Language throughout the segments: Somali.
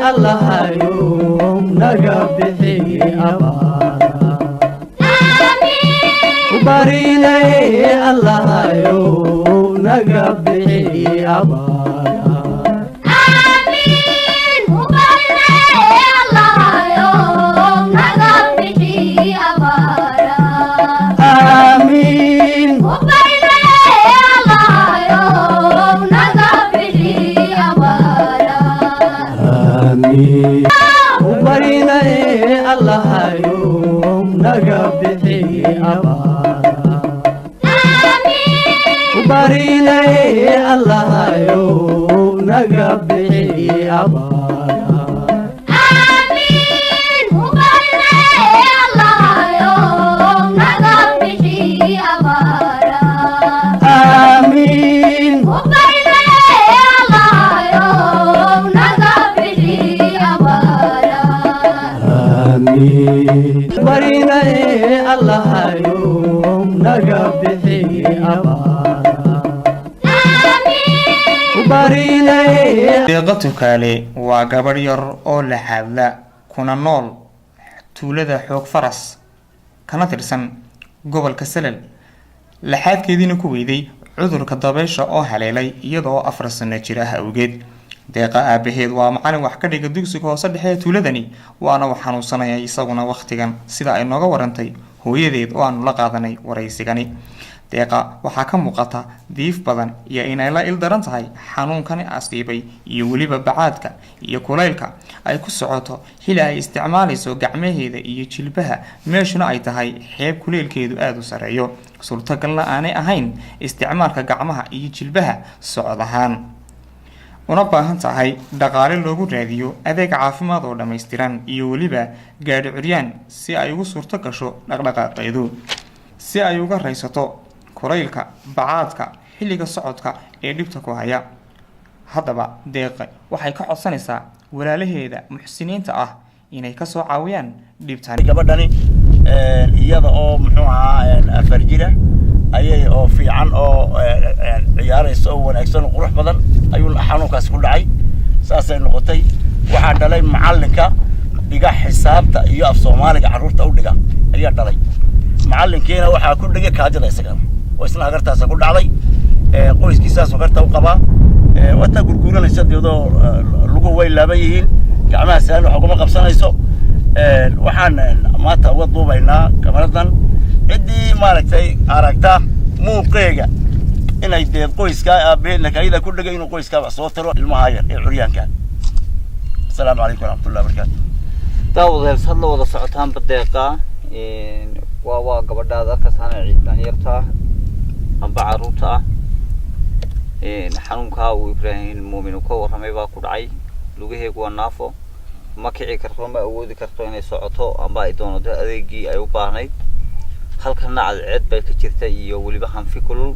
الله يوم نقبحي أبارا وبارينا الله يوم نقبحي أبارا وبرينا الله يوم نقبحي أبارا وبرينا الله يوم نقبحي أبارا آمين برينا الله يوم نقبحي أبارا وبرينا deeqatu kale waa gabar yar oo la hadla kuna nool tuulada xoog faras kana tirsan gobolka Salal laxaadkeedina ku weyday cudurka dabaysha oo haleelay iyadoo 4 sano jir ah awgeed deeqa aabaheed waa macallin wax ka dhiga dugsiga hoose dhexe tuuladani waana wax xanuunsanaya isaguna waqtigan sida ay nooga warantay hooyadeed oo aanu la qaadanay waraysigani deeqa waxaa ka muuqata diif badan iyo inay la il daran tahay xanuunkani asiibay iyo waliba bacaadka iyo kulaylka ay ku socoto xilli ay isticmaalayso gacmaheeda iyo jilbaha meeshuna ay tahay xeeb kuleelkeedu aad u sareeyo suurtagalna aanay ahayn isticmaalka gacmaha iyo jilbaha socdahaan una baahan tahay dhaqaale loogu raadiyo adeeg caafimaad oo dhameystiran iyo waliba gaadhi curyaan si ay ugu suurto gasho dhaqdhaqaaqeedu si ay uga raysato kulaylka bacaadka xilliga socodka ee dhibta ku haya haddaba deeqa waxay ka codsanaysaa walaalaheeda muxsiniinta ah inay ka soo caawiyaan dhibtani gabadhani iyada oo muxuu ahaa 4 jira ayay oo fiican oo ciyaarayso oo wanaagsan oo qurux badan ayuu xanuunkaas ku dhacay saasay noqotay waxa dhalay macallinka dhiga xisaabta iyo af Soomaaliga carruurta u dhiga ayaa dhalay macallinkeena waxa ku dhigay kaajada isaga oo isna agartaas ku dhacday qoyskiisa sokorta u qaba wata gurguranaysa deedo lagu way laaban yihiin gacmaha saan waxa kuma qabsanayso waxaan maanta uga duubaynaa kamaradan cidii maaragtay aragta muuqeega inay deed qoyska aabeena kayda ku dhigay inuu qoyska wax soo tiro ilmaha yar ee curyaanka السلام عليكم ورحمة الله وبركاته داود هالصلاة ولا ساعتان بدقيقة waa gabadhaada ka saanay dhalinyarta amba caruurta xanuunka uu Ibrahim Muumin ka warramay baa ku dhacay lugaheegu waa naafo ma kici karto ma awoodi karto inay socoto amba ay doonto adeegii ay u baahnayd halkana cadceed bay ka jirtay iyo waliba hanfi kulul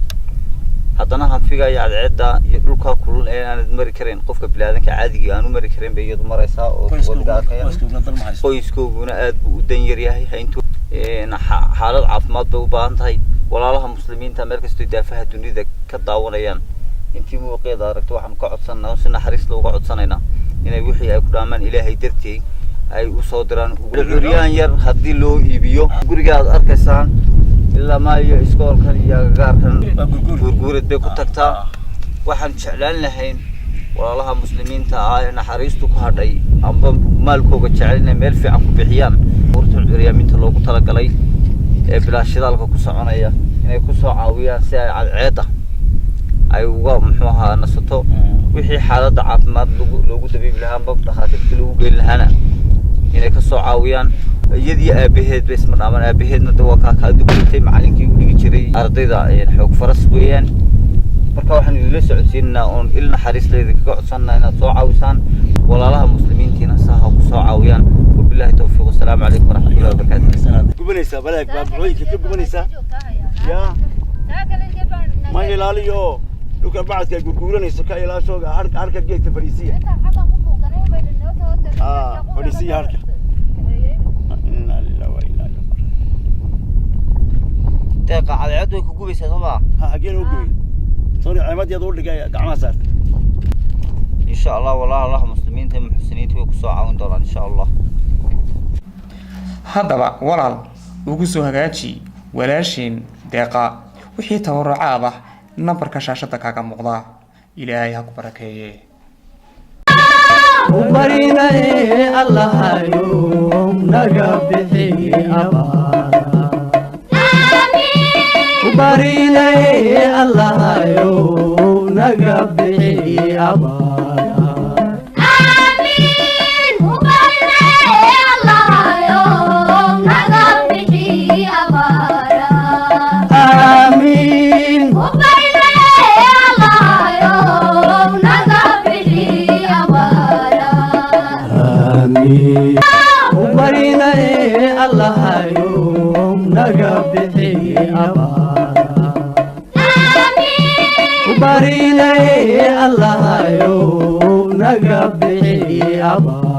haddana hanfiga iyo cadceedda iyo dhulka kulul ee aan mari karin qofka bilaadanka caadiga aan u mari karin bay iyadu maraysaa oo waliba qoyskooguna aad buu u dan yar yahay hayntu xaalad caafimaad bay u baahan tahay walaalaha muslimiinta meel kasta daafaha dunida ka daawanayaan intii muuqeeda aragto waxaan ka codsanaa si naxariis looga codsanaynaa inay wixii ay ku dhaamaan Ilaahay dartii ay u soo diraan curyaan yar haddii loo iibiyo guriga aad arkaysaan ilaa ma iyo iskoolkan iyo gaarkan gurguurad bay ku tagtaa waxaan jeclaan lahayn walaalaha muslimiinta ah ee naxariistu ku hadhay amba maalkooga jecel inay meel fiican ku bixiyaan urtul curyaaminta loogu talagalay ee bilaashadalka ku soconaya inay ku soo caawiyaan si ay cadceeda ay uga muxuu ahaa nasato wixii xaaladda caafimaad loogu dabiib lahaa bab dhaqaatiirta lagu geyn lahaana inay ka soo caawiyaan iyadii aabaheed bay isma dhaaman aabaheedna waa ka dugtay macallinkii u dhigi jiray ardayda xoog faras weeyaan marka waxaan idin socodsiinaa oo il naxariis leeyahay ka codsanaa inaad soo caawisaan walaalaha muslimiintiina saha ku soo caawiyaan wabillahi tawfiiq wasalaamu calaykum waraxmatullahi wabarakaatuh gubanaysa balaag baabcooyinka ka gubanaysa ya ma ilaaliyo duka bacadka gurguuranayso ka ilaasho harka geedka fariisiya fariisiya harka inna lillahi wa inna ilaihi raaji'uun deeqa cadceed way ku gubaysaa soo ma hageen u gubay soo ciimadeedu u dhigay gacmaha saartay insha Allah walaalaha muslimiin inta muxsiniintu way ku soo caawin doonaan insha Allah. haddaba walaal ugu soo hagaaji walaashiin deeqa wixii tabarucaad ah nambarka shaashada kaaga muuqda. ilaahay ha ku barakeeye. وبرينا الله يوم نقبحي أبارا وبرينا الله يوم نقبحي أبارا آمين وبرنا الله يوم نقبحي أبارا آمين وبرنا الله يوم نقبحي أبارا آمين وبرينا الله يوم نقبحي أبارا آمين وبرينا الله يوم نقبحي أبارا